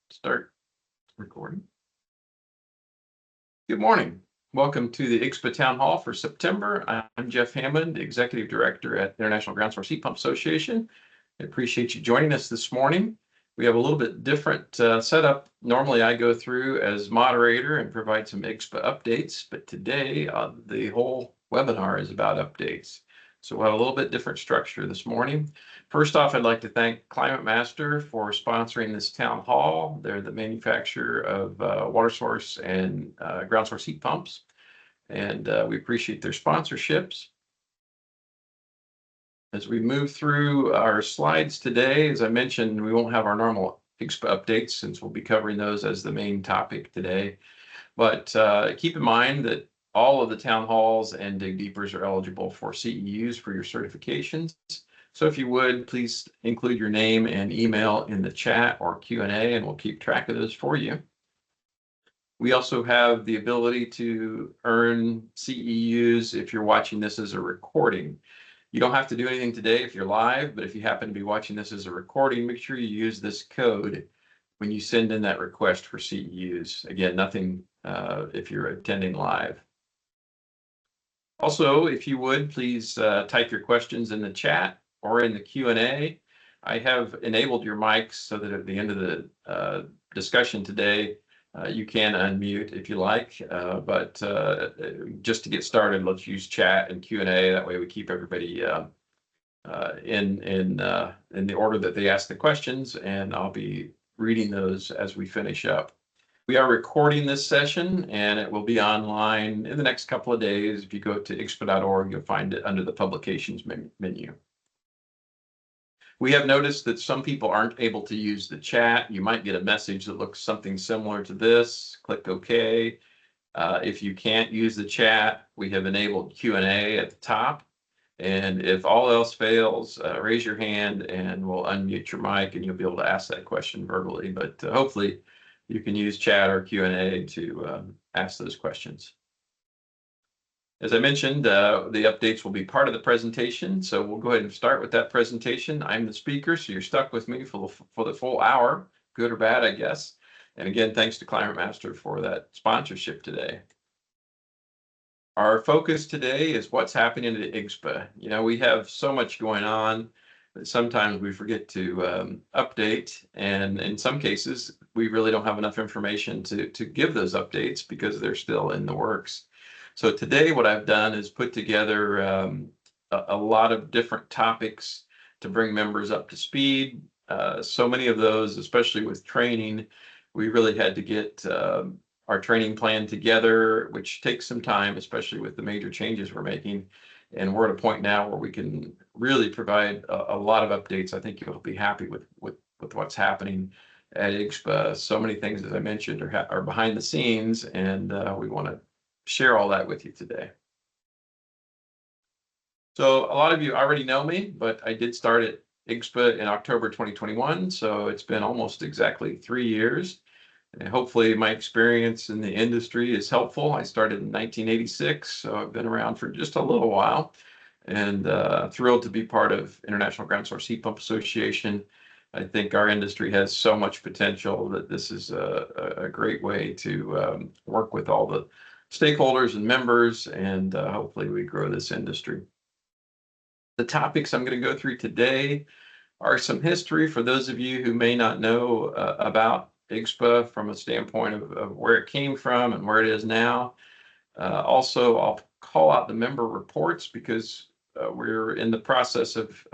Start recording. Good morning. Welcome to the IGSHPA Town Hall for September. I'm Jeff Hammond, Executive Director at International Ground Source Heat Pump Association. I appreciate you joining us this morning. We have a little bit different setup. Normally I go through as moderator and provide some IGSHPA updates, but today the whole webinar is about updates. So we'll have a little bit different structure this morning. First off, I'd like to thank Climate Master for sponsoring this town hall. They're the manufacturer of water source and ground source heat pumps, and we appreciate their sponsorships. As we move through our slides today, as I mentioned, we won't have our normal IGSHPA updates since we'll be covering those as the main topic today. But keep in mind that all of the town halls and Dig Deepers are eligible for CEUs for your certifications. So if you would, please include your name and email in the chat or Q&A, and we'll keep track of those for you. We also have the ability to earn CEUs if you're watching this as a recording. You don't have to do anything today if you're live, but if you happen to be watching this as a recording, make sure you use this code when you send in that request for CEUs. Again, nothing if you're attending live. Also, if you would, please type your questions in the chat or in the Q&A. I have enabled your mics so that at the end of the discussion today, you can unmute if you like, but just to get started, let's use chat and Q&A. That way we keep everybody in the order that they ask the questions, and I'll be reading those as we finish up. We are recording this session, and it will be online in the next couple of days. If you go to IGSHPA.org, you'll find it under the publications menu. We have noticed that some people aren't able to use the chat. You might get a message that looks something similar to this. Click OK. If you can't use the chat, we have enabled Q&A at the top. And if all else fails, raise your hand and we'll unmute your mic and you'll be able to ask that question verbally. But hopefully you can use chat or Q&A to ask those questions. As I mentioned, the updates will be part of the presentation, so we'll go ahead and start with that presentation. I'm the speaker, so you're stuck with me for the full hour, good or bad, I guess. And again, thanks to Climate Master for that sponsorship today. Our focus today is what's happening at IGSHPA. You know, we have so much going on that sometimes we forget to update, and in some cases, we really don't have enough information to give those updates because they're still in the works. So today what I've done is put together a lot of different topics to bring members up to speed. So many of those, especially with training, we really had to get our training plan together, which takes some time, especially with the major changes we're making. And we're at a point now where we can really provide a lot of updates. I think you'll be happy with what's happening at IGSHPA. So many things, as I mentioned, are behind the scenes, and we want to share all that with you today. So a lot of you already know me, but I did start at IGSHPA in October 2021, so it's been almost exactly 3 years. And hopefully my experience in the industry is helpful. I started in 1986, so I've been around for just a little while, and thrilled to be part of International Ground Source Heat Pump Association. I think our industry has so much potential that this is a great way to work with all the stakeholders and members, and hopefully we grow this industry. The topics I'm going to go through today are some history for those of you who may not know about IGSHPA from a standpoint of where it came from and where it is now. Also, I'll call out the member reports because we're in the process of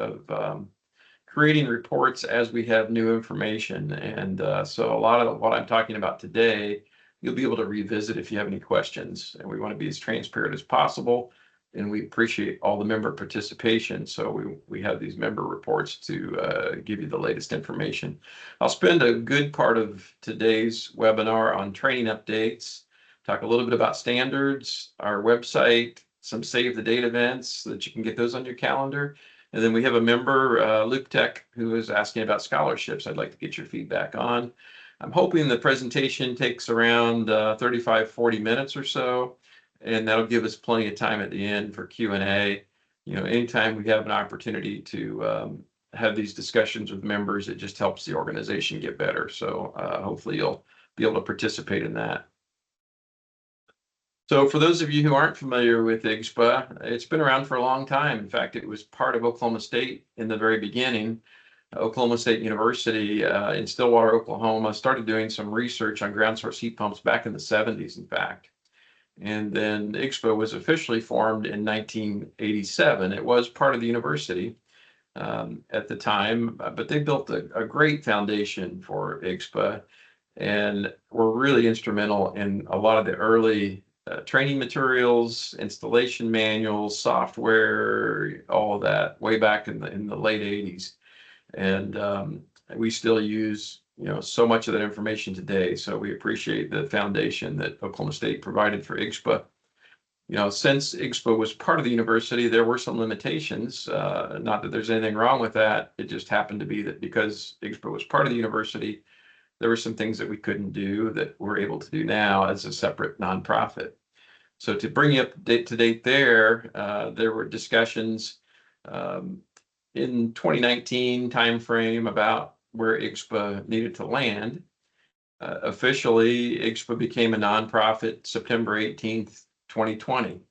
creating reports as we have new information. And so a lot of what I'm talking about today, you'll be able to revisit if you have any questions. And we want to be as transparent as possible. And we appreciate all the member participation. So we have these member reports to give you the latest information. I'll spend a good part of today's webinar on training updates, talk a little bit about standards, our website, some save the date events so that you can get those on your calendar. And then we have a member, Luke Tech, who is asking about scholarships. I'd like to get your feedback on. I'm hoping the presentation takes around 35-40 minutes or so, and that'll give us plenty of time at the end for Q&A. You know, anytime we have an opportunity to have these discussions with members. It just helps the organization get better. So hopefully you'll be able to participate in that. So for those of you who aren't familiar with IGSHPA, it's been around for a long time. In fact, it was part of Oklahoma State in the very beginning. Oklahoma State University in Stillwater, Oklahoma, started doing some research on ground source heat pumps back in the 70s, in fact. And then IGSHPA was officially formed in 1987. It was part of the university at the time, but they built a great foundation for IGSHPA and were really instrumental in a lot of the early training materials, installation manuals, software, all of that way back in the late 80s. And we still use so much of that information today. So we appreciate the foundation that Oklahoma State provided for IGSHPA. Since IGSHPA was part of the university, there were some limitations. Not that there's anything wrong with that. It just happened to be that because IGSHPA was part of the university, there were some things that we couldn't do that we're able to do now as a separate nonprofit. So to bring you up to date there were discussions in 2019 timeframe about where IGSHPA needed to land. Officially, IGSHPA became a nonprofit September 18th, 2020.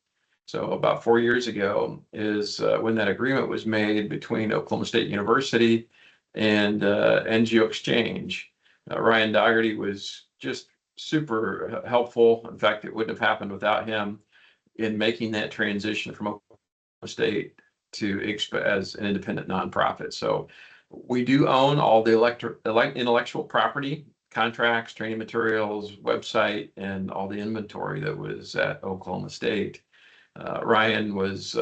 So about 4 years ago is when that agreement was made between Oklahoma State University and GeoExchange. Ryan Dougherty was just super helpful. In fact, it wouldn't have happened without him in making that transition from Oklahoma State to IGSHPA as an independent nonprofit. So we do own all the intellectual property, contracts, training materials, website, and all the inventory that was at Oklahoma State. Ryan was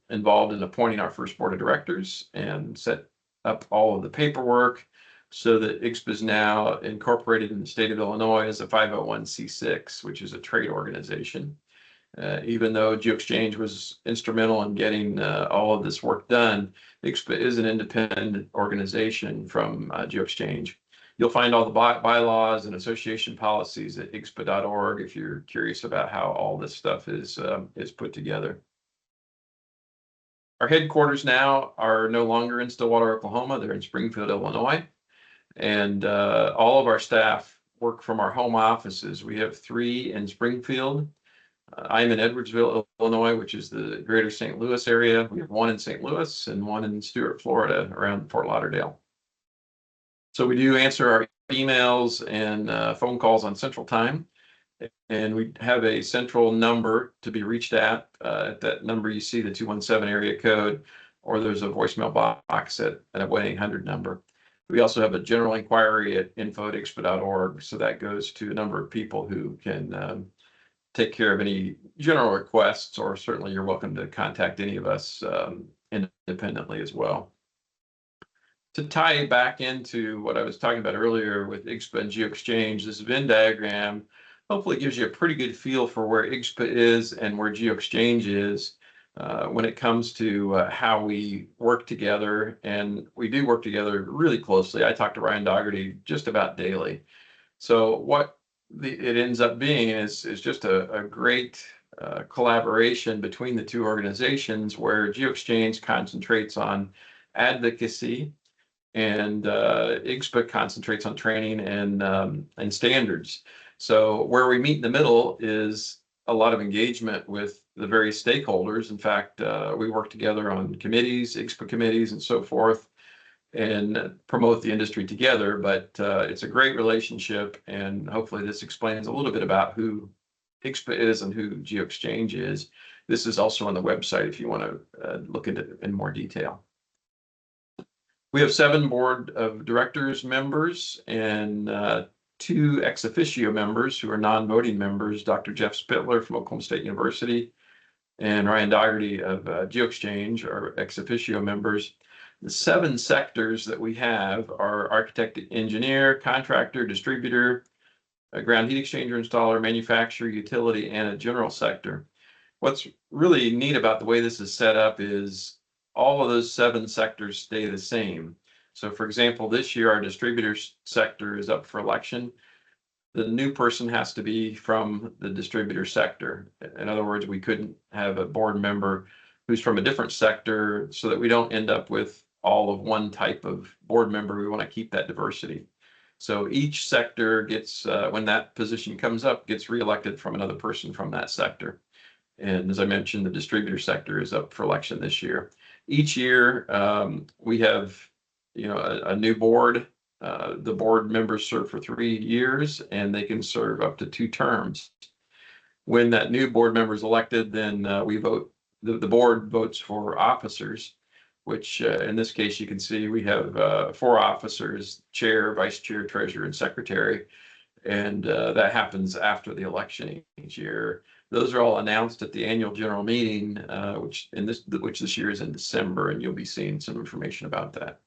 involved in appointing our first board of directors and set up all of the paperwork so that IGSHPA is now incorporated in the state of Illinois as a 501c6, which is a trade organization. Even though GeoExchange was instrumental in getting all of this work done, IGSHPA is an independent organization from GeoExchange. You'll find all the bylaws and association policies at IGSHPA.org if you're curious about how all this stuff is put together. Our headquarters now are no longer in Stillwater, Oklahoma. They're in Springfield, Illinois. And all of our staff work from our home offices. We have 3 in Springfield. I'm in Edwardsville, Illinois, which is the greater St. Louis area. We have 1 in St. Louis and 1 in Stuart, Florida, around Fort Lauderdale. So we do answer our emails and phone calls on Central Time. And we have a central number to be reached at. At that number, you see the 217 area code, or there's a voicemail box at a 1-800 number. We also have a general inquiry at info@igshpa.org. So that goes to a number of people who can take care of any general requests, or certainly you're welcome to contact any of us independently as well. To tie back into what I was talking about earlier with IGSHPA and GeoExchange, this Venn diagram hopefully gives you a pretty good feel for where IGSHPA is and where GeoExchange is when it comes to how we work together. And we do work together really closely. I talk to Ryan Dougherty just about daily. So what it ends up being is just a great collaboration between the two organizations, where GeoExchange concentrates on advocacy and IGSHPA concentrates on training and standards. So where we meet in the middle is a lot of engagement with the various stakeholders. In fact, we work together on committees, IGSHPA committees, and so forth, and promote the industry together. But it's a great relationship, and hopefully this explains a little bit about who IGSHPA is and who GeoExchange is. This is also on the website if you want to look into it in more detail. We have 7 board of directors members and 2 ex officio members who are non-voting members, Dr. Jeff Spittler from Oklahoma State University and Ryan Dougherty of GeoExchange are ex officio members. The 7 sectors that we have are architect, engineer, contractor, distributor, a ground heat exchanger installer, manufacturer, utility, and a general sector. What's really neat about the way this is set up is all of those 7 sectors stay the same. So for example, this year our distributor sector is up for election. The new person has to be from the distributor sector. In other words, we couldn't have a board member who's from a different sector, so that we don't end up with all of one type of board member. We want to keep that diversity. So each sector gets, when that position comes up, gets reelected from another person from that sector. And as I mentioned, the distributor sector is up for election this year. Each year, we have, a new board. The board members serve for 3 years, and they can serve up to 2 terms. When that new board member is elected, then we vote. The board votes for officers, which in this case you can see we have 4 officers: chair, vice chair, treasurer, and secretary. And that happens after the election each year. Those are all announced at the annual general meeting, which this year is in December, and you'll be seeing some information about that.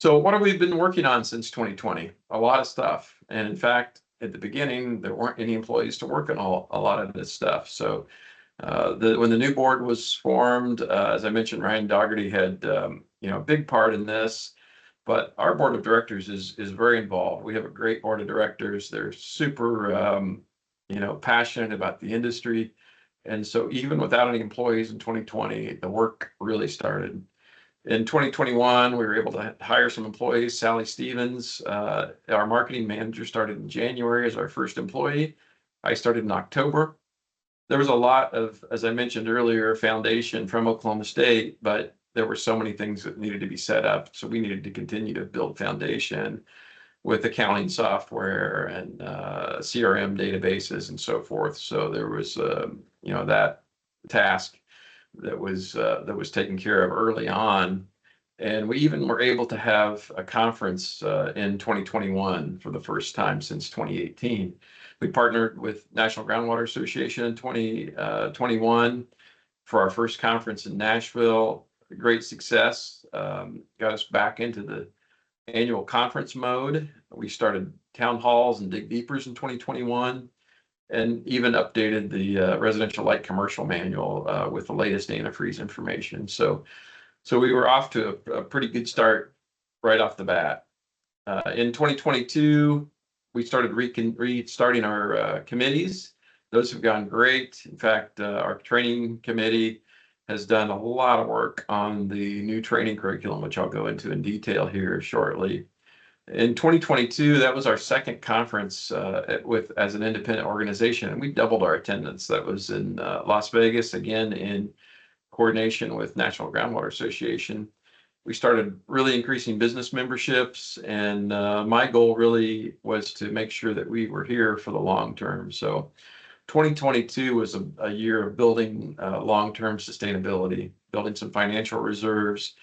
So what have we been working on since 2020? A lot of stuff. And in fact, at the beginning, there weren't any employees to work on a lot of this stuff. So when the new board was formed, as I mentioned, Ryan Dougherty had a big part in this. But our board of directors is very involved. We have a great board of directors. They're super passionate about the industry. And so even without any employees in 2020, the work really started. In 2021, we were able to hire some employees. Sally Stevens, our marketing manager, started in January as our first employee. I started in October. There was a lot of, as I mentioned earlier, foundation from Oklahoma State, but there were so many things that needed to be set up. So we needed to continue to build foundation with accounting software and CRM databases and so forth. So there was, that task that was taken care of early on. And we even were able to have a conference in 2021 for the first time since 2018. We partnered with National Groundwater Association in 2021 for our first conference in Nashville. Great success, got us back into the annual conference mode. We started town halls and dig deepers in 2021, and even updated the residential light commercial manual with the latest antifreeze information. So we were off to a pretty good start right off the bat. In 2022, we started restarting our committees. Those have gone great. In fact, our training committee has done a lot of work on the new training curriculum, which I'll go into in detail here shortly. In 2022, that was our second conference as an independent organization, and we doubled our attendance. That was in Las Vegas, again in coordination with National Groundwater Association. We started really increasing business memberships, and my goal really was to make sure that we were here for the long term. So 2022 was a year of building long-term sustainability, building some financial reserves,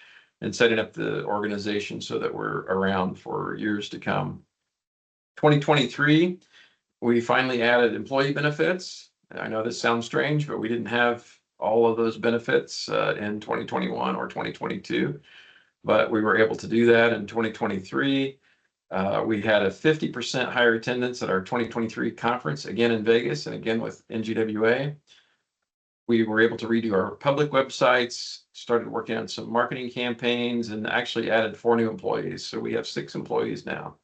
and setting up the organization so that we're around for years to come. 2023, we finally added employee benefits. I know this sounds strange, but we didn't have all of those benefits in 2021 or 2022, but we were able to do that in 2023. We had a 50% higher attendance at our 2023 conference, again in Vegas and again with NGWA. We were able to redo our public websites, started working on some marketing campaigns, and actually added 4 new employees. So we have 6 employees now.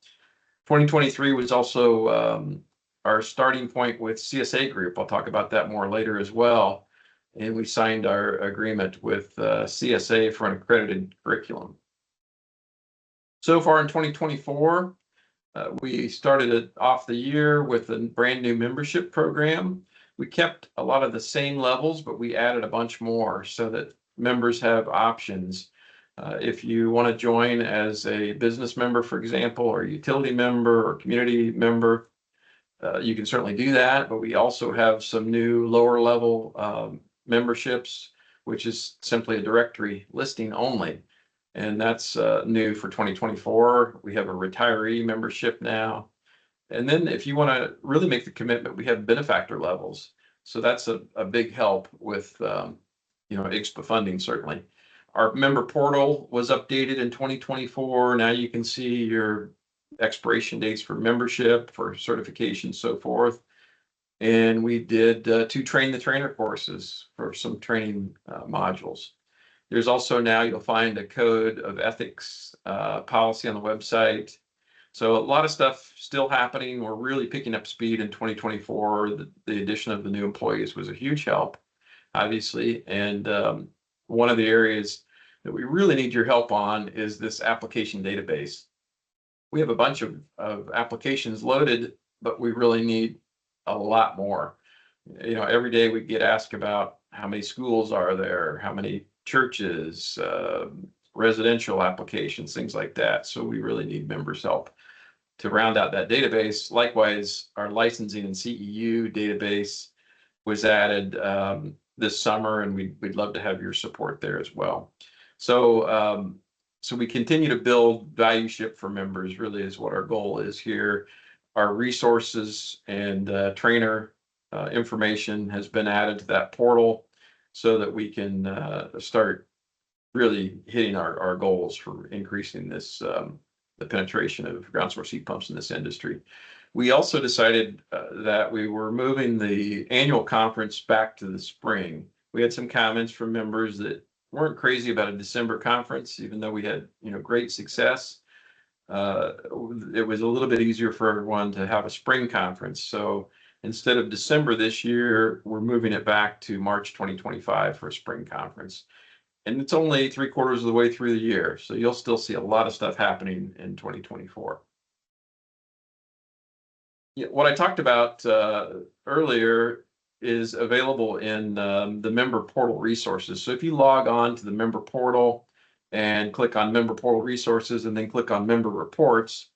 2023 was also our starting point with CSA Group. I'll talk about that more later as well. And we signed our agreement with CSA for an accredited curriculum. So far in 2024, we started off the year with a brand new membership program. We kept a lot of the same levels, but we added a bunch more so that members have options. If you want to join as a business member, for example, or utility member or community member, you can certainly do that. But we also have some new lower level memberships, which is simply a directory listing only. And that's new for 2024. We have a retiree membership now. And then if you want to really make the commitment, we have benefactor levels. So that's a big help with, IGSHPA funding, certainly. Our member portal was updated in 2024. Now you can see your expiration dates for membership, for certification, so forth. And we did 2 train the trainer courses for some training modules. There's also now you'll find a code of ethics policy on the website. So a lot of stuff still happening. We're really picking up speed in 2024. The addition of the new employees was a huge help, obviously. And one of the areas that we really need your help on is this application database. We have a bunch of applications loaded, but we really need a lot more. You know, every day we get asked about how many schools are there, how many churches, residential applications, things like that. So we really need members' help to round out that database. Likewise, our licensing and CEU database was added this summer, and we'd love to have your support there as well. So so we continue to build value ship for members, really is what our goal is here. Our resources and trainer information has been added to that portal so that we can start really hitting our goals for increasing this the penetration of ground source heat pumps in this industry. We also decided that we were moving the annual conference back to the spring. We had some comments from members that weren't crazy about a December conference, even though we had, you know, great success. It was a little bit easier for everyone to have a spring conference. So instead of December this year, we're moving it back to March 2025 for a spring conference. And it's only 3/4 of the way through the year, so you'll still see a lot of stuff happening in 2024. Yeah, what I talked about earlier is available in the member portal resources. So if you log on to the member portal and click on member portal resources and then click on member reports,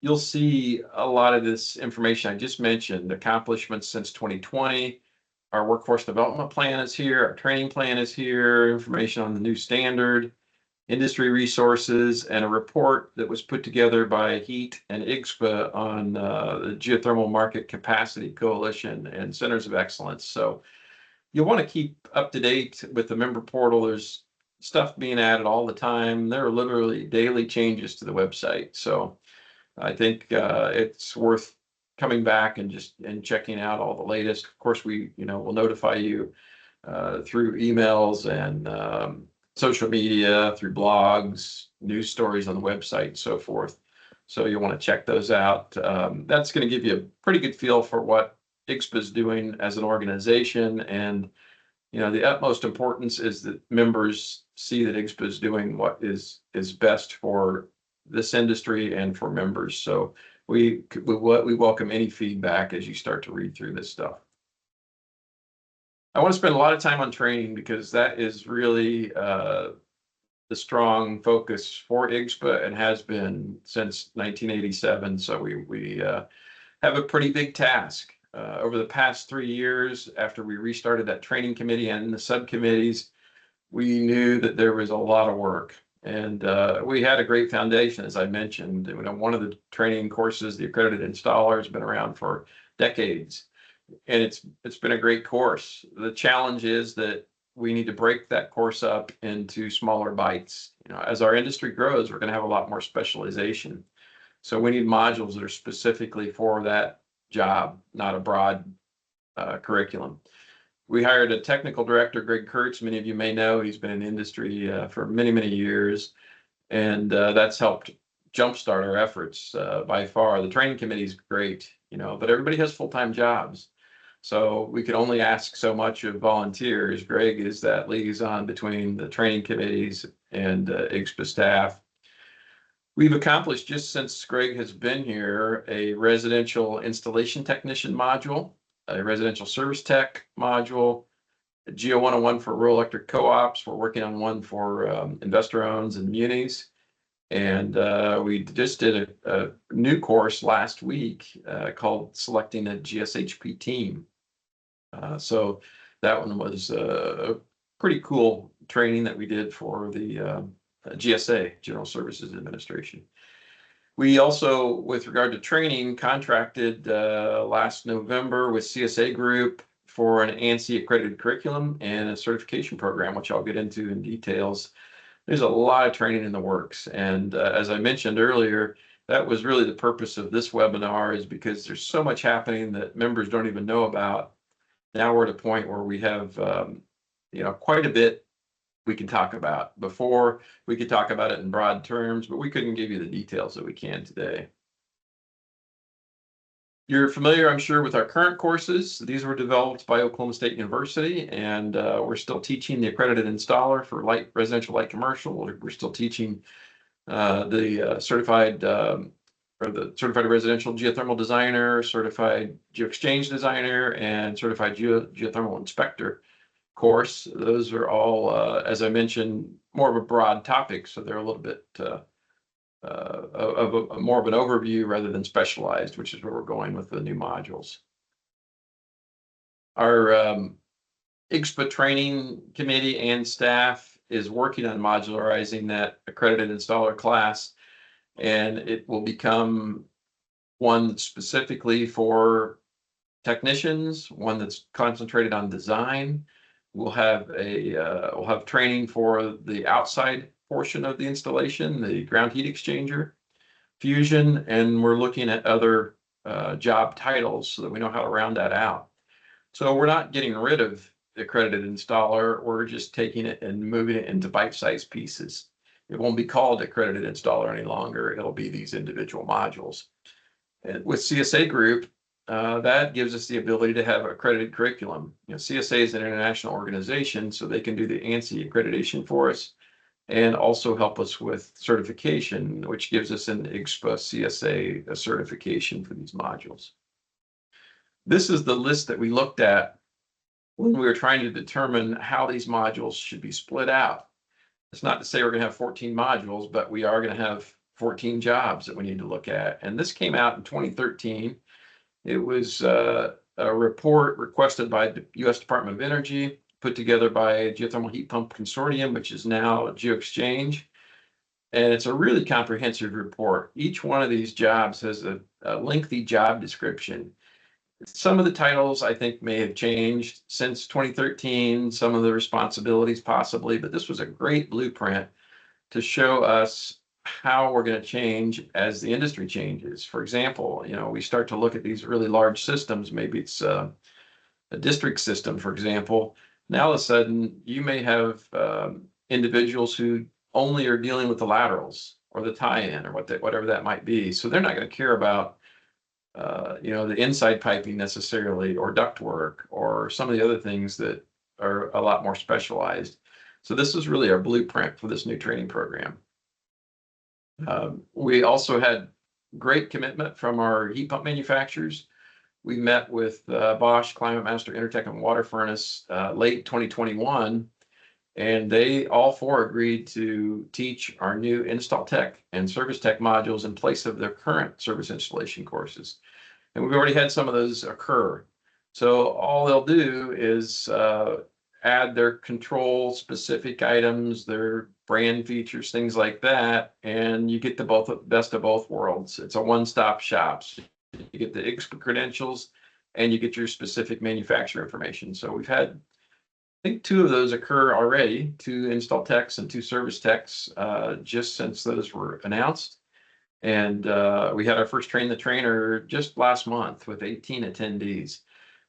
you'll see a lot of this information I just mentioned, accomplishments since 2020. Our workforce development plan is here, our training plan is here, information on the new standard, industry resources, and a report that was put together by HEAT and IGSHPA on the Geothermal Market Capacity Coalition and Centers of Excellence. So you'll want to keep up to date with the member portal. There's stuff being added all the time. There are literally daily changes to the website. So I think it's worth coming back and checking out all the latest. Of course, we will notify you through emails and social media, through blogs, news stories on the website, and so forth. So you'll want to check those out. That's going to give you a pretty good feel for what IGSHPA is doing as an organization, and the utmost importance is that members see that IGSHPA is doing what is best for this industry and for members. So we welcome any feedback as you start to read through this stuff. I want to spend a lot of time on training because that is really the strong focus for IGSHPA and has been since 1987. So we have a pretty big task. Over the past 3 years, after we restarted that training committee and the subcommittees, we knew that there was a lot of work. And we had a great foundation, as I mentioned. One of the training courses, the accredited installer, has been around for decades, and it's been a great course. The challenge is that we need to break that course up into smaller bites. As our industry grows, we're going to have a lot more specialization. So we need modules that are specifically for that job, not a broad curriculum. We hired a technical director, Greg Kurtz. Many of you may know he's been in the industry for many, many years, and that's helped jumpstart our efforts by far. The training committee is great, but everybody has full-time jobs. So we could only ask so much of volunteers. Greg is that liaison between the training committees and IGSHPA staff. We've accomplished, just since Greg has been here, a residential installation technician module, a residential service tech module, a Geo 101 for rural electric co-ops. We're working on one for investor owns and munis. And we just did a new course last week called Selecting a GSHP Team. So that one was a pretty cool training that we did for the GSA, General Services Administration. We also, with regard to training, contracted last November with CSA Group for an ANSI accredited curriculum and a certification program, which I'll get into in details. There's a lot of training in the works. And as I mentioned earlier, that was really the purpose of this webinar, is because there's so much happening that members don't even know about. Now we're at a point where we have quite a bit we can talk about. Before, we could talk about it in broad terms, but we couldn't give you the details that we can today. You're familiar, I'm sure, with our current courses. These were developed by Oklahoma State University, and we're still teaching the accredited installer for light residential, light commercial. We're still teaching the certified or the certified residential geothermal designer, certified geoexchange designer, and certified geothermal inspector course. Those are all, as I mentioned, more of a broad topic, so they're a little bit of a more of an overview rather than specialized, which is where we're going with the new modules. Our IGSHPA training committee and staff is working on modularizing that accredited installer class, and it will become one specifically for technicians, one that's concentrated on design. We'll have training for the outside portion of the installation, the ground heat exchanger, fusion, and we're looking at other job titles so that we know how to round that out. So we're not getting rid of the accredited installer, we're just taking it and moving it into bite-sized pieces. It won't be called accredited installer any longer, it'll be these individual modules. And with CSA Group, that gives us the ability to have accredited curriculum. CSA is an international organization, so they can do the ANSI accreditation for us and also help us with certification, which gives us an IGSHPA CSA certification for these modules. This is the list that we looked at when we were trying to determine how these modules should be split out. It's not to say we're going to have 14 modules, but we are going to have 14 jobs that we need to look at. And this came out in 2013. It was a report requested by the U.S. Department of Energy, put together by Geothermal Heat Pump Consortium, which is now GeoExchange. And it's a really comprehensive report. Each one of these jobs has a lengthy job description. Some of the titles I think may have changed since 2013, some of the responsibilities possibly, but this was a great blueprint to show us how we're going to change as the industry changes. For example, we start to look at these really large systems, maybe it's a district system, for example. Now all of a sudden you may have individuals who only are dealing with the laterals or the tie-in or whatever that might be. So they're not going to care about the inside piping necessarily, or ductwork, or some of the other things that are a lot more specialized. So this is really our blueprint for this new training program. We also had great commitment from our heat pump manufacturers. We met with Bosch, Climate Master, Intertech, and Water Furnace late 2021, and they all four agreed to teach our new Install Tech and Service Tech modules in place of their current service installation courses. And we've already had some of those occur. So all they'll do is add their control specific items, their brand features, things like that, and you get the best of both worlds. It's a one-stop shop. So you get the IGSHPA credentials and you get your specific manufacturer information. So we've had, I think, 2 of those occur already, 2 install techs and 2 service techs, just since those were announced. And we had our first Train the Trainer just last month with 18 attendees.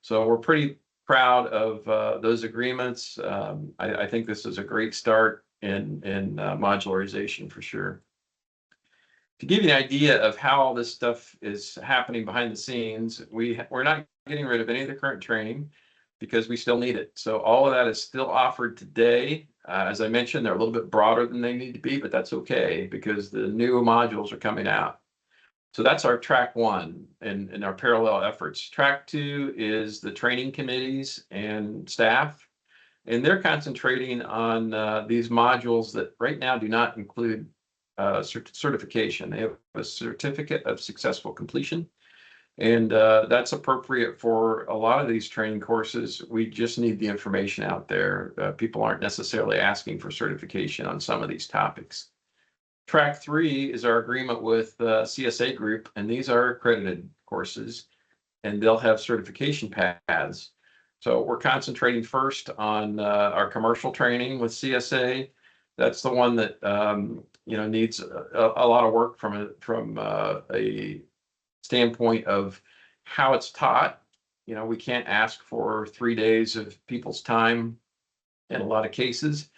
So we're pretty proud of those agreements. I think this is a great start in modularization for sure. To give you an idea of how all this stuff is happening behind the scenes, we're not getting rid of any of the current training because we still need it. So all of that is still offered today. As I mentioned, they're a little bit broader than they need to be, but that's okay because the new modules are coming out. So that's our track 1 in our parallel efforts. Track 2 is the training committees and staff, and they're concentrating on these modules that right now do not include certification. They have a certificate of successful completion, and that's appropriate for a lot of these training courses. We just need the information out there. People aren't necessarily asking for certification on some of these topics. Track 3 is our agreement with CSA Group, and these are accredited courses, and they'll have certification paths. So we're concentrating first on our commercial training with CSA. That's the one that needs a lot of work from a standpoint of how it's taught. We can't ask for 3 days of people's time in a lot of cases.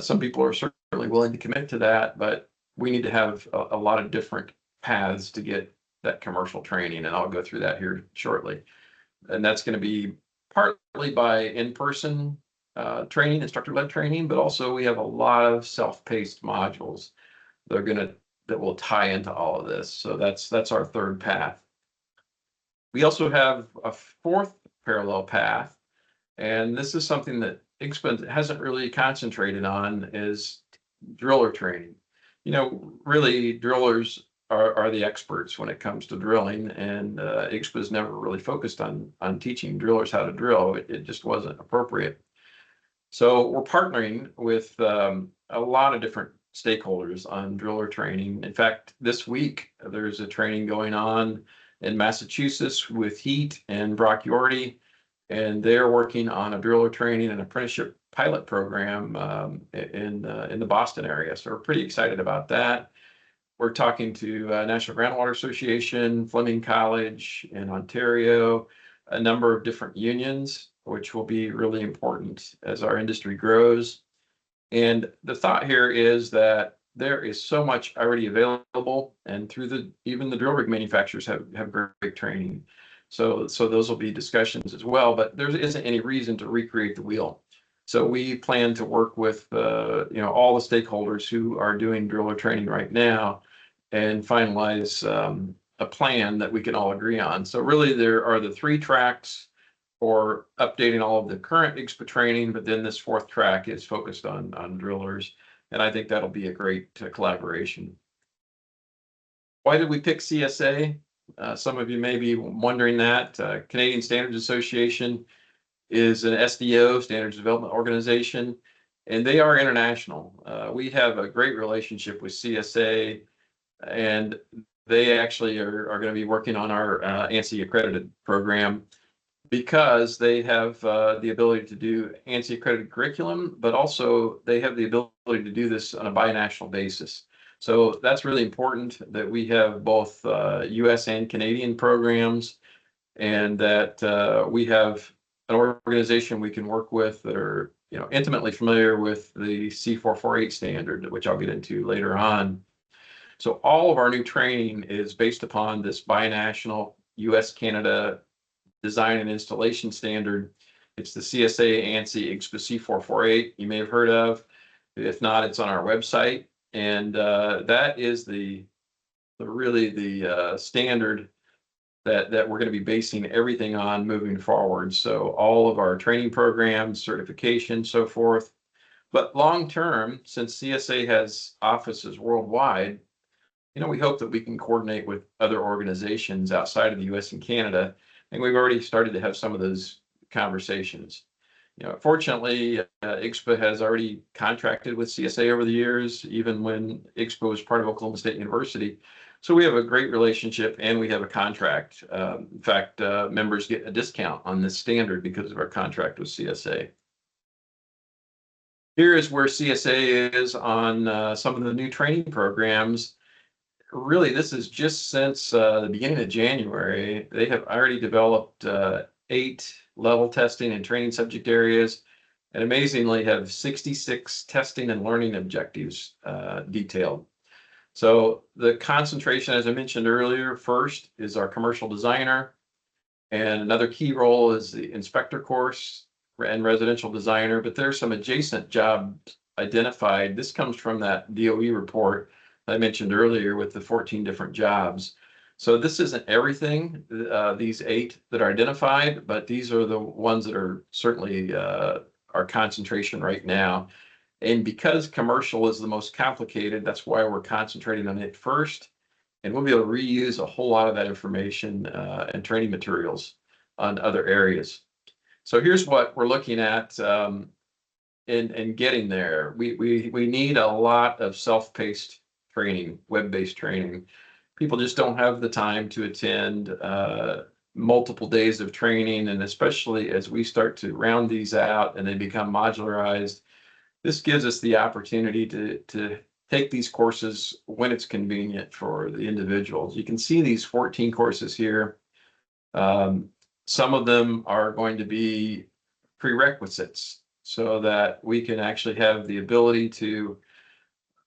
Some people are certainly willing to commit to that, but we need to have a lot of different paths to get that commercial training, and I'll go through that here shortly. And that's going to be partly by in-person training, instructor-led training, but also we have a lot of self-paced modules that will tie into all of this. So that's our third path. We also have a fourth parallel path, and this is something that IGSHPA hasn't really concentrated on, is driller training. You know, really drillers are the experts when it comes to drilling, and IGSHPA has never really focused on teaching drillers how to drill. It just wasn't appropriate. So we're partnering with a lot of different stakeholders on driller training. In fact, this week there's a training going on in Massachusetts with Heat and Brock Yorty, and they're working on a driller training and apprenticeship pilot program in the Boston area. So we're pretty excited about that. We're talking to National Groundwater Association, Fleming College in Ontario, a number of different unions, which will be really important as our industry grows. And the thought here is that there is so much already available, and through even the drill rig manufacturers have great training. So those will be discussions as well, but there isn't any reason to recreate the wheel. So we plan to work with all the stakeholders who are doing driller training right now and finalize a plan that we can all agree on. So really there are the three tracks for updating all of the current IGSHPA training, but then this fourth track is focused on drillers. And I think that'll be a great collaboration. Why did we pick CSA? Some of you may be wondering that. Canadian Standards Association is an SDO, Standards Development Organization, and they are international. We have a great relationship with CSA, and they actually are going to be working on our ANSI accredited program, because they have the ability to do ANSI accredited curriculum, but also they have the ability to do this on a binational basis. So that's really important, that we have both US and Canadian programs, and that we have an organization we can work with that are intimately familiar with the C448 standard, which I'll get into later on. So all of our new training is based upon this binational US-Canada design and installation standard. It's the CSA ANSI IGSHPA C448 you may have heard of. If not, it's on our website. And that is really the standard that we're going to be basing everything on moving forward. So all of our training programs, certification, so forth. But long term, since CSA has offices worldwide, we hope that we can coordinate with other organizations outside of the US and Canada. And we've already started to have some of those conversations. Fortunately, IGSHPA has already contracted with CSA over the years, even when IGSHPA was part of Oklahoma State University. So we have a great relationship, and we have a contract. In fact, members get a discount on this standard because of our contract with CSA. Here is where CSA is on some of the new training programs. Really, this is just since the beginning of January. They have already developed 8 level testing and training subject areas, and amazingly have 66 testing and learning objectives detailed. So the concentration, as I mentioned earlier, first is our commercial designer, and another key role is the inspector course and residential designer, but there's some adjacent jobs identified. This comes from that DOE report I mentioned earlier with the 14 different jobs. So this isn't everything, these 8 that are identified, but these are the ones that are certainly our concentration right now. And because commercial is the most complicated, that's why we're concentrating on it first. And we'll be able to reuse a whole lot of that information and training materials on other areas. So here's what we're looking at in getting there. We need a lot of self-paced training, web-based training. People just don't have the time to attend multiple days of training, and especially as we start to round these out and they become modularized, this gives us the opportunity to take these courses when it's convenient for the individuals. You can see these 14 courses here. Some of them are going to be prerequisites so that we can actually have the ability to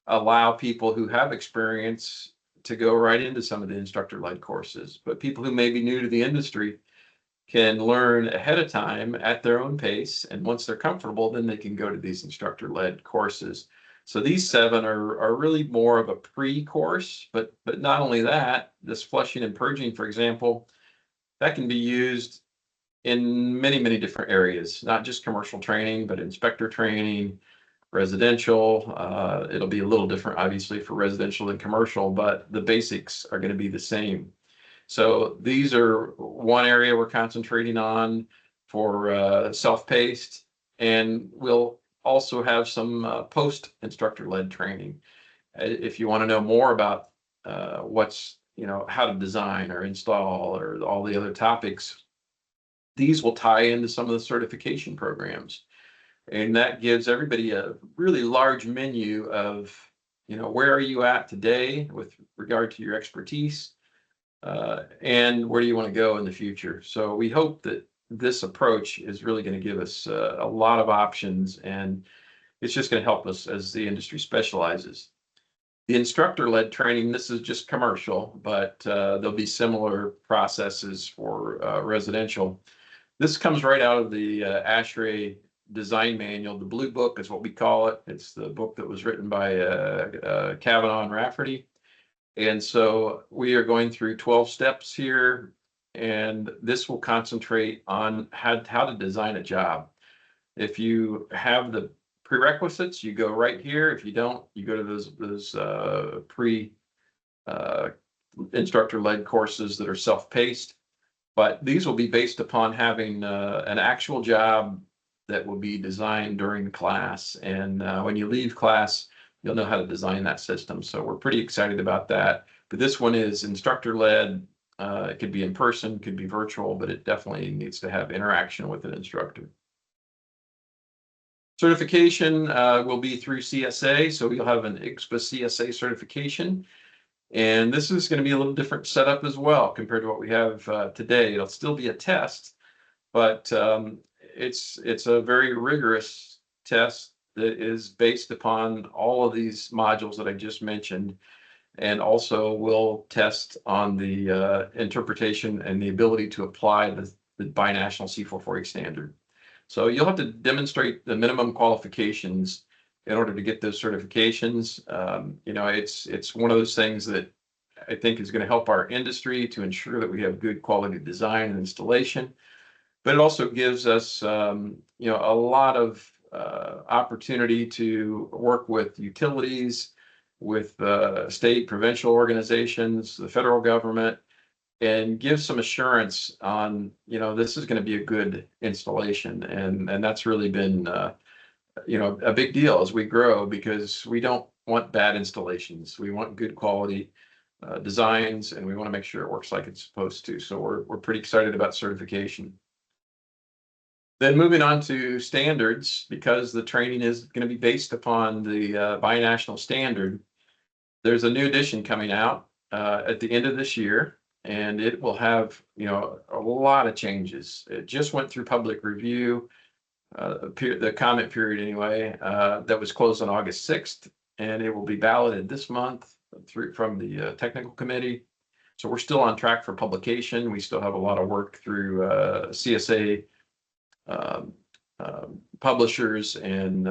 allow people who have experience to go right into some of the instructor-led courses. But people who may be new to the industry can learn ahead of time at their own pace. And once they're comfortable, then they can go to these instructor-led courses. So these 7 are really more of a pre-course, but not only that, this flushing and purging, for example, that can be used in many, many different areas, not just commercial training, but inspector training, residential. It'll be a little different, obviously, for residential than commercial, but the basics are going to be the same. So these are one area we're concentrating on for self-paced, and we'll also have some post-instructor-led training. If you want to know more about what's, how to design or install or all the other topics, these will tie into some of the certification programs. And that gives everybody a really large menu of, where are you at today with regard to your expertise, and where do you want to go in the future. So we hope that this approach is really going to give us a lot of options, and it's just going to help us as the industry specializes. The instructor-led training, this is just commercial, but there'll be similar processes for residential. This comes right out of the ASHRAE design manual. The blue book is what we call it. It's the book that was written by Kavanaugh and Rafferty. And so we are going through 12 steps here, and this will concentrate on how to design a job. If you have the prerequisites, you go right here. If you don't, you go to those instructor-led courses that are self-paced. But these will be based upon having an actual job that will be designed during class. And when you leave class, you'll know how to design that system. So we're pretty excited about that. But this one is instructor-led. It could be in person, could be virtual, but it definitely needs to have interaction with an instructor. Certification will be through CSA. So you'll have an IGSHPA CSA certification. And this is going to be a little different setup as well compared to what we have today. It'll still be a test, but it's a very rigorous test that is based upon all of these modules that I just mentioned, and also will test on the interpretation and the ability to apply the binational C448 standard. So you'll have to demonstrate the minimum qualifications in order to get those certifications. It's one of those things that I think is going to help our industry to ensure that we have good quality design and installation. But it also gives us, a lot of opportunity to work with utilities, with state, provincial organizations, the federal government, and give some assurance on, this is going to be a good installation. And that's really been, a big deal as we grow, because we don't want bad installations. We want good quality designs, and we want to make sure it works like it's supposed to. So we're pretty excited about certification. Then moving on to standards, because the training is going to be based upon the binational standard. There's a new edition coming out at the end of this year, and it will have, a lot of changes. It just went through public review, the comment period anyway, that was closed on August 6th, and it will be balloted this month from the technical committee. So we're still on track for publication. We still have a lot of work through CSA publishers and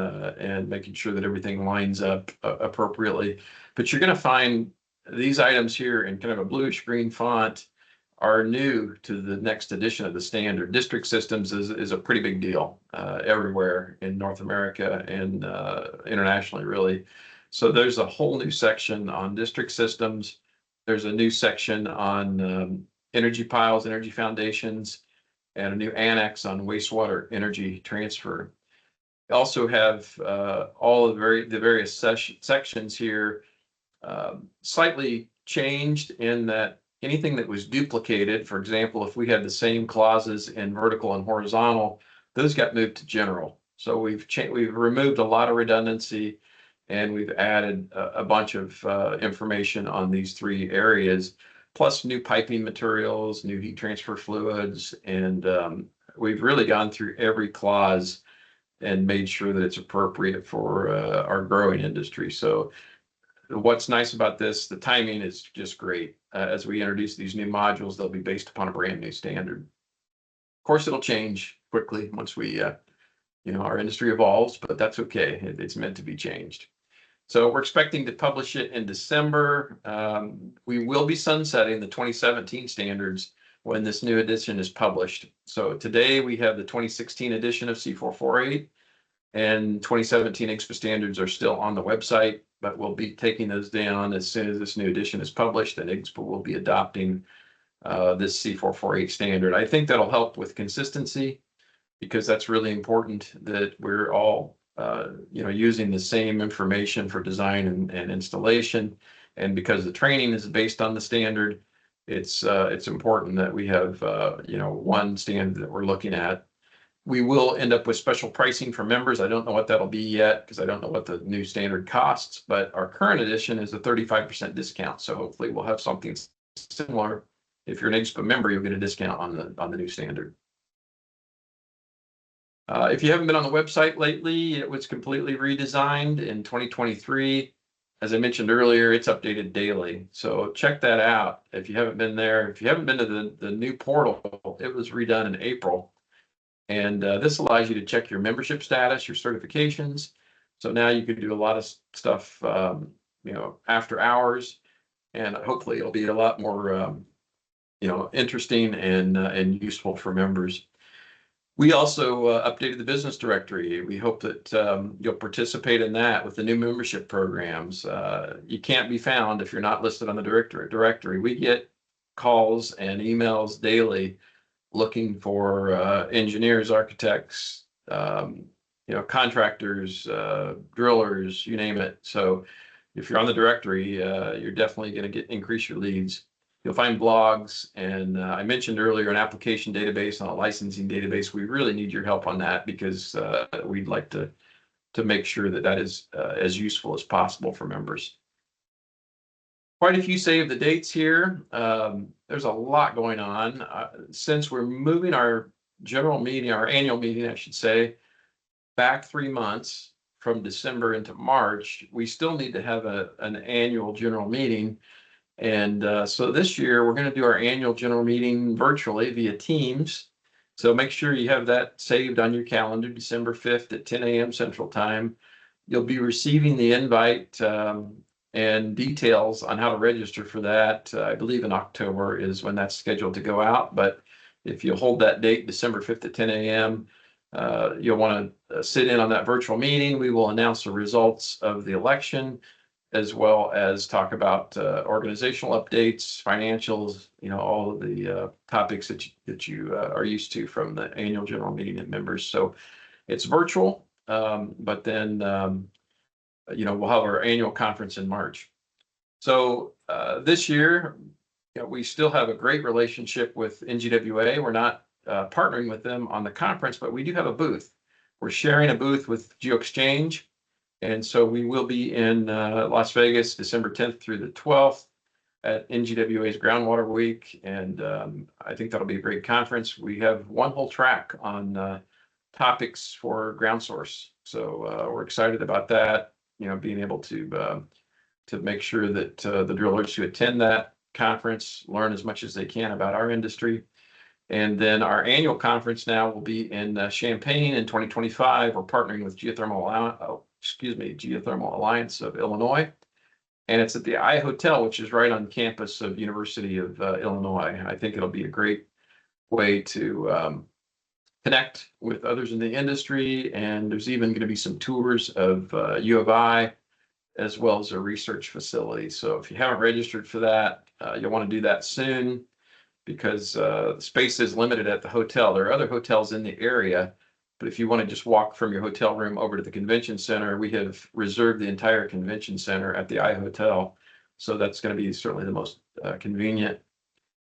making sure that everything lines up appropriately. But you're going to find these items here in kind of a bluish green font are new to the next edition of the standard. District systems is a pretty big deal everywhere in North America and internationally, really. So there's a whole new section on district systems. There's a new section on energy piles, energy foundations, and a new annex on wastewater energy transfer. We also have all of the various sections here slightly changed in that anything that was duplicated, for example, if we had the same clauses in vertical and horizontal, those got moved to general. So we've removed a lot of redundancy, and we've added a bunch of information on these 3 areas, plus new piping materials, new heat transfer fluids, and we've really gone through every clause and made sure that it's appropriate for our growing industry. So what's nice about this, the timing is just great. As we introduce these new modules, they'll be based upon a brand new standard. Of course, it'll change quickly once we, our industry evolves, but that's okay. It's meant to be changed. So we're expecting to publish it in December. We will be sunsetting the 2017 standards when this new edition is published. So today we have the 2016 edition of C448, and 2017 IGSHPA standards are still on the website, but we'll be taking those down as soon as this new edition is published, and IGSHPA will be adopting this C448 standard. I think that'll help with consistency, because that's really important that we're all using the same information for design and installation. And because the training is based on the standard, it's important that we have one standard that we're looking at. We will end up with special pricing for members. I don't know what that'll be yet, because I don't know what the new standard costs, but our current edition is a 35% discount. So hopefully we'll have something similar. If you're an IGSHPA member, you'll get a discount on the new standard. If you haven't been on the website lately, it was completely redesigned in 2023. As I mentioned earlier, it's updated daily. So check that out if you haven't been there. If you haven't been to the new portal, it was redone in April. And this allows you to check your membership status, your certifications. So now you can do a lot of stuff, after hours, and hopefully it'll be a lot more, interesting and useful for members. We also updated the business directory. We hope that you'll participate in that with the new membership programs. You can't be found if you're not listed on the directory. We get calls and emails daily looking for engineers, architects, contractors, drillers, you name it. So if you're on the directory, you're definitely going to increase your leads. You'll find blogs, and I mentioned earlier an application database and a licensing database. We really need your help on that, because we'd like to make sure that is as useful as possible for members. Quite a few save the dates here. There's a lot going on. Since we're moving our general meeting, our annual meeting, I should say, back 3 months from December into March, we still need to have an annual general meeting. And so this year we're going to do our annual general meeting virtually via Teams. So make sure you have that saved on your calendar, December 5th at 10 a.m. Central Time. You'll be receiving the invite and details on how to register for that. I believe in October is when that's scheduled to go out. But if you hold that date, December 5th at 10 a.m., you'll want to sit in on that virtual meeting. We will announce the results of the election, as well as talk about organizational updates, financials, all of the topics that you are used to from the annual general meeting and members. So it's virtual, but then, we'll have our annual conference in March. So this year, we still have a great relationship with NGWA. We're not partnering with them on the conference, but we do have a booth. We're sharing a booth with GeoExchange. And so we will be in Las Vegas, December 10th through the 12th at NGWA's Groundwater Week. And I think that'll be a great conference. We have one whole track on topics for ground source. So we're excited about that, being able to make sure that the drillers who attend that conference learn as much as they can about our industry. And then our annual conference now will be in Champaign in 2025. We're partnering with Geothermal Alliance of Illinois. And it's at the I Hotel, which is right on campus of University of Illinois. I think it'll be a great way to connect with others in the industry. And there's even going to be some tours of U of I, as well as a research facility. So if you haven't registered for that, you'll want to do that soon, because the space is limited at the hotel. There are other hotels in the area, but if you want to just walk from your hotel room over to the convention center, we have reserved the entire convention center at the I Hotel. So that's going to be certainly the most convenient.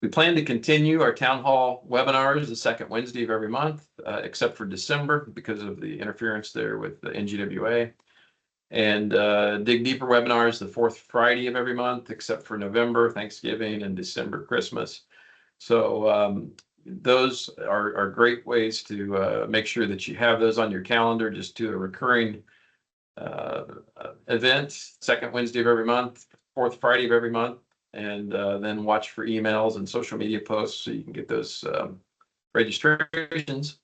We plan to continue our town hall webinars the second Wednesday of every month, except for December because of the interference there with the NGWA. And Dig Deeper webinars the fourth Friday of every month, except for November, Thanksgiving, and December, Christmas. So those are great ways to make sure that you have those on your calendar. Just do a recurring event, second Wednesday of every month, fourth Friday of every month, and then watch for emails and social media posts so you can get those registrations.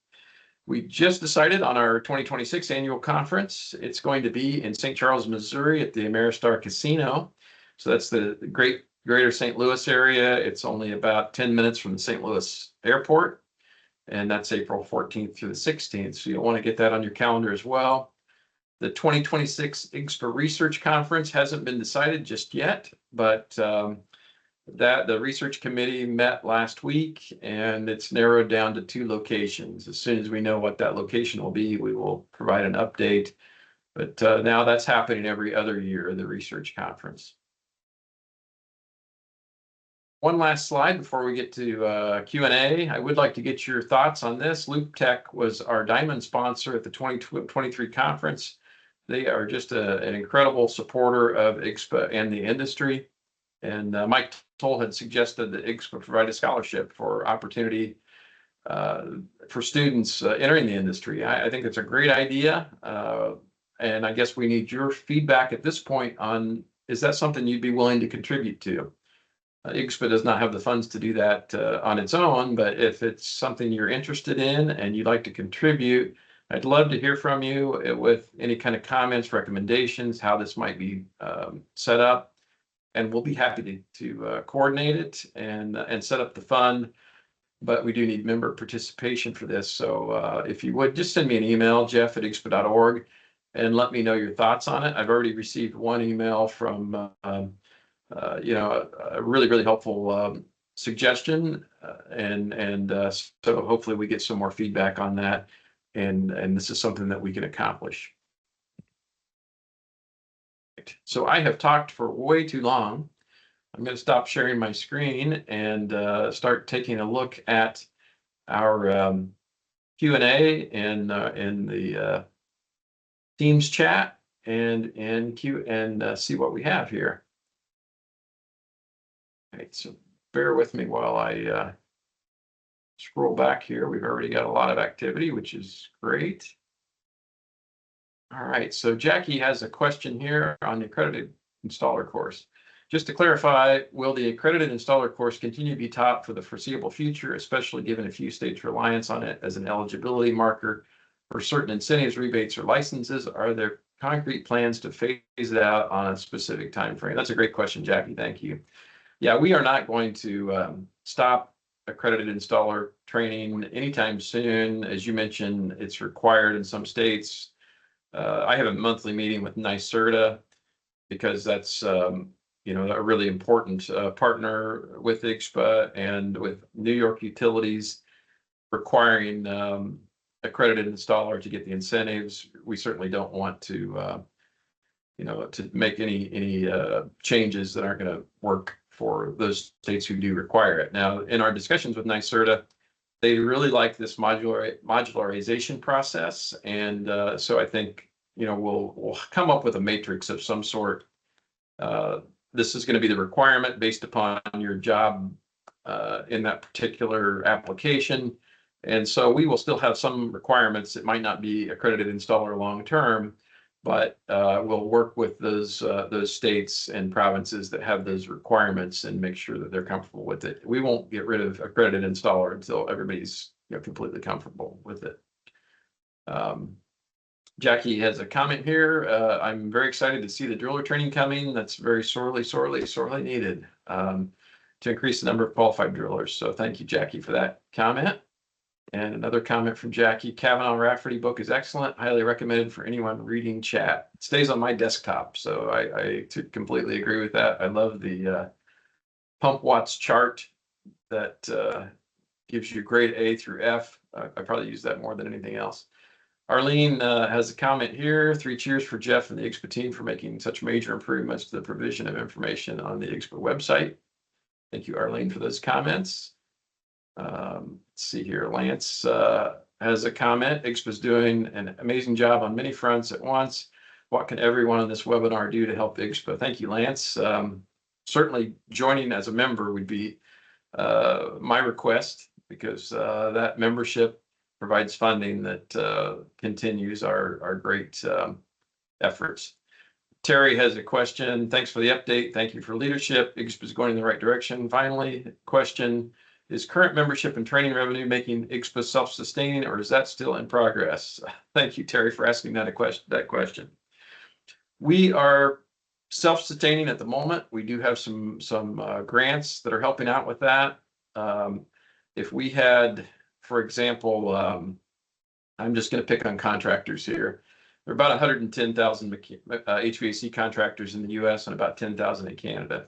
We just decided on our 2026 annual conference. It's going to be in St. Charles, Missouri at the Ameristar Casino. So that's the greater St. Louis area. It's only about 10 minutes from the St. Louis airport. And that's April 14th through the 16th. So you'll want to get that on your calendar as well. The 2026 IGSHPA Research Conference hasn't been decided just yet, but the research committee met last week and it's narrowed down to 2 locations. As soon as we know what that location will be, we will provide an update. But now that's happening every other year, the research conference. One last slide before we get to Q&A. I would like to get your thoughts on this. Loop Tech was our diamond sponsor at the 2023 conference. They are just an incredible supporter of IGSHPA and the industry. And Mike Toll had suggested that IGSHPA provide a scholarship for opportunity for students entering the industry. I think it's a great idea. And I guess we need your feedback at this point on, is that something you'd be willing to contribute to? IGSHPA does not have the funds to do that on its own, but if it's something you're interested in and you'd like to contribute, I'd love to hear from you with any kind of comments, recommendations, how this might be set up. And we'll be happy to coordinate it and set up the fund. But we do need member participation for this. So if you would, just send me an email, jeff@igshpa.org, and let me know your thoughts on it. I've already received one email from a really helpful suggestion, and so hopefully we get some more feedback on that, and this is something that we can accomplish. So I have talked for way too long. I'm going to stop sharing my screen and start taking a look at our Q&A in the Teams chat and see what we have here. Right, so bear with me while I scroll back here. We've already got a lot of activity, which is great. All right, so Jackie has a question here on the accredited installer course. Just to clarify, will the accredited installer course continue to be taught for the foreseeable future, especially given a few states' reliance on it as an eligibility marker for certain incentives, rebates, or licenses? Are there concrete plans to phase it out on a specific time frame? That's a great question, Jackie. Thank you. Yeah, we are not going to stop accredited installer training anytime soon. As you mentioned, it's required in some states. I have a monthly meeting with NYSERDA because that's a really important partner with IGSHPA and with New York utilities requiring accredited installer to get the incentives. We certainly don't want to to make any changes that aren't going to work for those states who do require it. Now, in our discussions with NYSERDA, they really like this modularization process, and so I think we'll come up with a matrix of some sort. This is going to be the requirement based upon your job in that particular application, and so we will still have some requirements. It might not be accredited installer long term, but we'll work with those states and provinces that have those requirements and make sure that they're comfortable with it. We won't get rid of accredited installer until everybody's completely comfortable with it. Jackie has a comment here. I'm very excited to see the driller training coming. That's very sorely needed to increase the number of qualified drillers. So thank you, Jackie, for that comment. And another comment from Jackie, Kavanaugh Rafferty book is excellent. Highly recommended for anyone reading chat. It stays on my desktop, so I completely agree with that. I love the pump watts chart that gives you grade A through F. I probably use that more than anything else. Arlene has a comment here. 3 cheers for Jeff and the IGSHPA team for making such major improvements to the provision of information on the IGSHPA website. Thank you, Arlene, for those comments. Let's see here. Lance has a comment. IGSHPA is doing an amazing job on many fronts at once. What can everyone on this webinar do to help IGSHPA? Thank you, Lance. Certainly joining as a member would be my request, because that membership provides funding that continues our great efforts. Terry has a question. Thanks for the update. Thank you for leadership. IGSHPA is going in the right direction. Finally, question, is current membership and training revenue making IGSHPA self-sustaining, or is that still in progress? Thank you, Terry, for asking that question. We are self-sustaining at the moment. We do have some grants that are helping out with that. If we had, for example, I'm just going to pick on contractors here. There are about 110,000 HVAC contractors in the US and about 10,000 in Canada.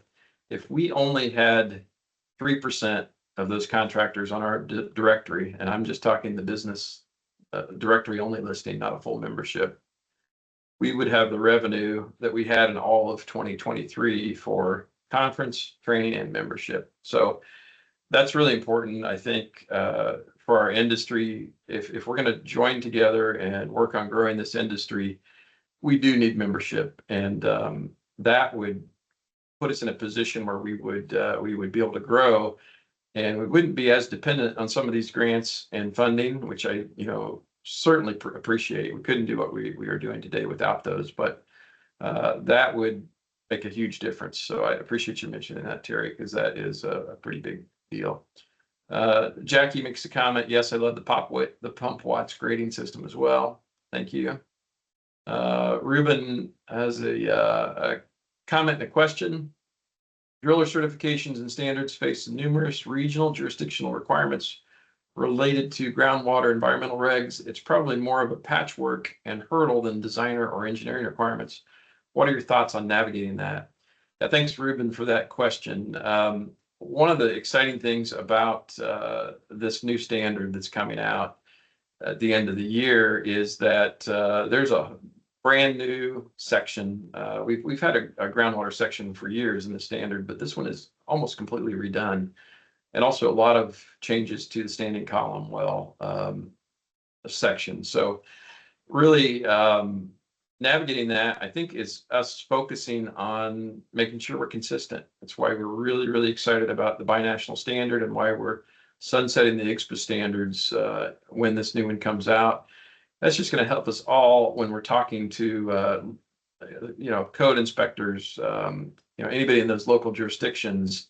If we only had 3% of those contractors on our directory, and I'm just talking the business directory only listing, not a full membership, we would have the revenue that we had in all of 2023 for conference, training, and membership. So that's really important, I think, for our industry. If we're going to join together and work on growing this industry, we do need membership, and that would put us in a position where we would be able to grow, and we wouldn't be as dependent on some of these grants and funding, which I certainly appreciate. We couldn't do what we are doing today without those, but that would make a huge difference. So I appreciate you mentioning that, Terry, because that is a pretty big deal. Jackie makes a comment. Yes, I love the pump watts grading system as well. Thank you. Ruben has a comment and a question. Driller certifications and standards face numerous regional jurisdictional requirements related to groundwater environmental regs. It's probably more of a patchwork and hurdle than designer or engineering requirements. What are your thoughts on navigating that? Yeah, thanks, Ruben, for that question. One of the exciting things about this new standard that's coming out at the end of the year is that there's a brand new section. We've had a groundwater section for years in the standard, but this one is almost completely redone. And also a lot of changes to the standing column well section. So really navigating that, I think, is us focusing on making sure we're consistent. That's why we're really, really excited about the binational standard and why we're sunsetting the IGSHPA standards when this new one comes out. That's just going to help us all when we're talking to code inspectors, anybody in those local jurisdictions,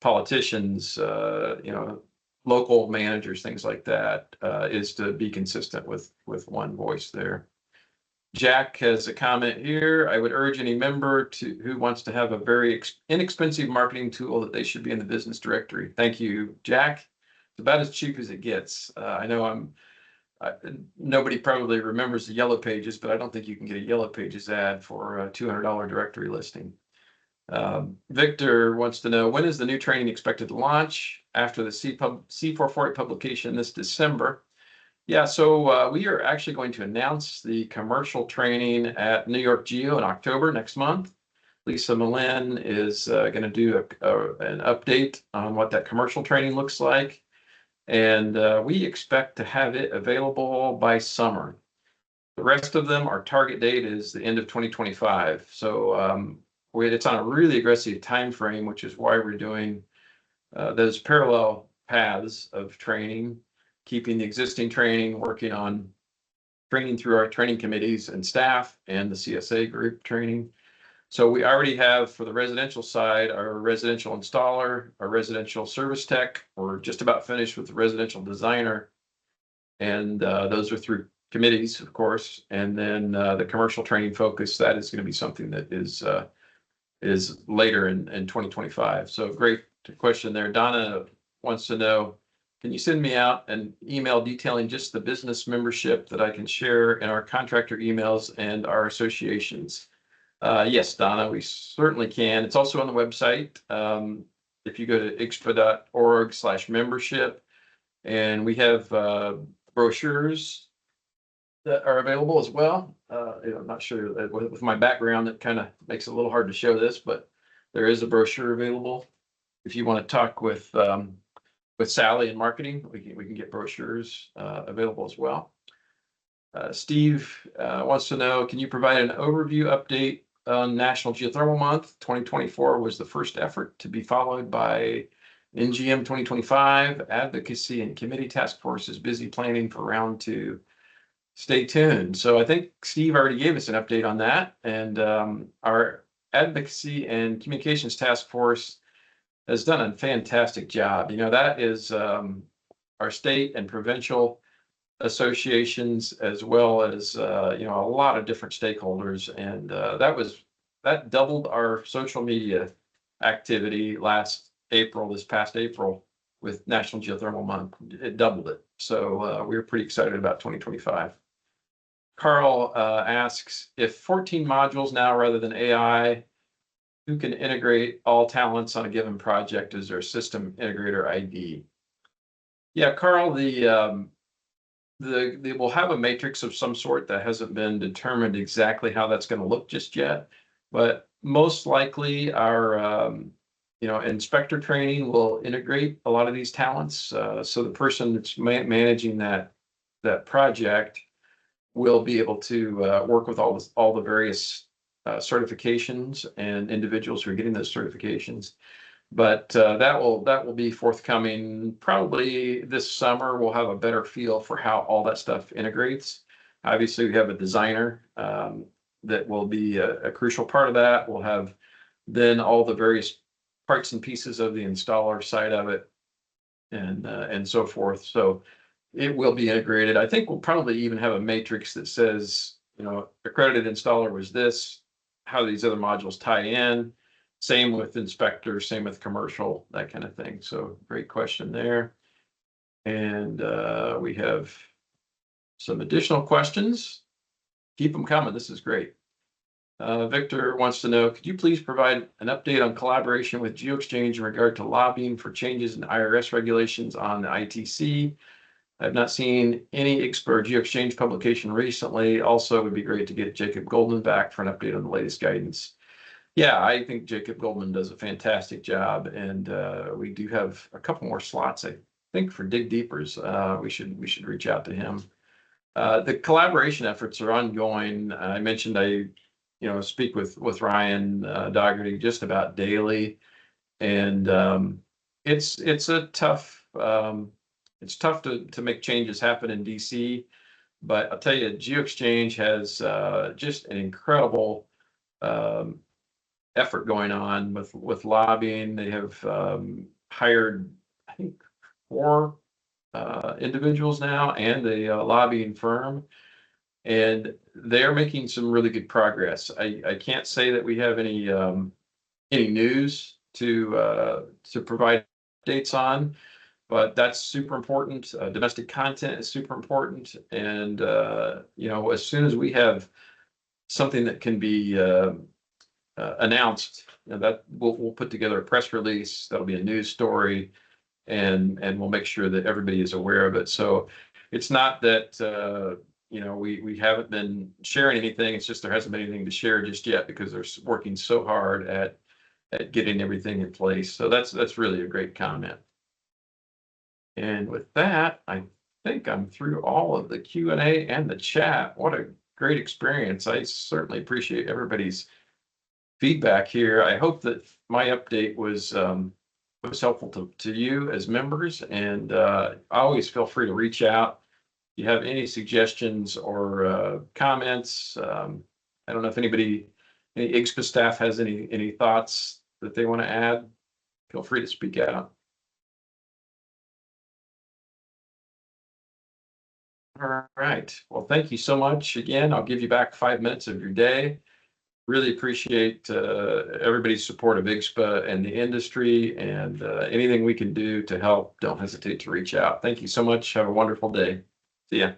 politicians, local managers, things like that, is to be consistent with one voice there. Jack has a comment here. I would urge any member who wants to have a very inexpensive marketing tool that they should be in the business directory. Thank you, Jack. It's about as cheap as it gets. I know nobody probably remembers the Yellow Pages, but I don't think you can get a Yellow Pages ad for a $200 directory listing. Victor wants to know, when is the new training expected to launch? After the C440 publication this December. Yeah, so we are actually going to announce the commercial training at New York Geo in October next month. Lisa Malin is going to do an update on what that commercial training looks like. And we expect to have it available by summer. The rest of them, our target date is the end of 2025. So it's on a really aggressive time frame, which is why we're doing those parallel paths of training, keeping the existing training, working on training through our training committees and staff and the CSA group training. So we already have, for the residential side, our residential installer, our residential service tech. We're just about finished with the residential designer. And those are through committees, of course. And then the commercial training focus, that is going to be something that is later in 2025. So great question there. Donna wants to know, can you send me out an email detailing just the business membership that I can share in our contractor emails and our associations? Yes, Donna, we certainly can. It's also on the website. If you go to igshpa.org/membership, and we have brochures that are available as well. I'm not sure with my background, that kind of makes it a little hard to show this, but there is a brochure available. If you want to talk with Sally in marketing, we can get brochures available as well. Steve wants to know, can you provide an overview update on National Geothermal Month? 2024 was the first effort, to be followed by NGM 2025. Advocacy and committee task force is busy planning for round 2. stay tuned. So I think Steve already gave us an update on that, and our advocacy and communications task force has done a fantastic job. That is our state and provincial associations, as well as a lot of different stakeholders, and that doubled our social media activity this past April, with National Geothermal Month. It doubled it, so we were pretty excited about 2025. Carl asks, if 14 modules now rather than AI, who can integrate all talents on a given project? Is there a system integrator ID? Yeah, Carl, we'll have a matrix of some sort that hasn't been determined exactly how that's going to look just yet, but most likely our inspector training will integrate a lot of these talents. So the person that's managing that project will be able to work with all the various certifications and individuals who are getting those certifications. But that will be forthcoming probably this summer. We'll have a better feel for how all that stuff integrates. Obviously, we have a designer that will be a crucial part of that. We'll have then all the various parts and pieces of the installer side of it, and so forth. So it will be integrated. I think we'll probably even have a matrix that says, accredited installer was this, how these other modules tie in. Same with inspectors, same with commercial, that kind of thing. So great question there. And we have some additional questions. Keep them coming. This is great. Victor wants to know, could you please provide an update on collaboration with GeoExchange in regard to lobbying for changes in IRS regulations on the ITC? I've not seen any IGSHPA or GeoExchange publication recently. Also, it would be great to get Jacob Goldman back for an update on the latest guidance. Yeah, I think Jacob Goldman does a fantastic job, and we do have a couple more slots, I think, for Dig Deepers. We should reach out to him. The collaboration efforts are ongoing. I mentioned I speak with Ryan Dougherty just about daily, and it's a tough it's tough to make changes happen in DC, but I'll tell you, GeoExchange has just an incredible effort going on with lobbying. They have hired, I think, 4 individuals now and a lobbying firm, and they're making some really good progress. I can't say that we have any news to provide updates on, but that's super important. Domestic content is super important, and as soon as we have something that can be announced, that we'll put together a press release. That'll be a news story, and we'll make sure that everybody is aware of it. So it's not that we haven't been sharing anything. It's just there hasn't been anything to share just yet because they're working so hard at getting everything in place. So that's really a great comment. And with that, I think I'm through all of the Q&A and the chat. What a great experience. I certainly appreciate everybody's feedback here. I hope that my update was helpful to you as members, and always feel free to reach out if you have any suggestions or comments. I don't know if any IGSHPA staff has any thoughts that they want to add. Feel free to speak out. All right. Well, thank you so much again. I'll give you back 5 minutes of your day. Really appreciate everybody's support of IGSHPA and the industry, and anything we can do to help, don't hesitate to reach out. Thank you so much. Have a wonderful day. See ya.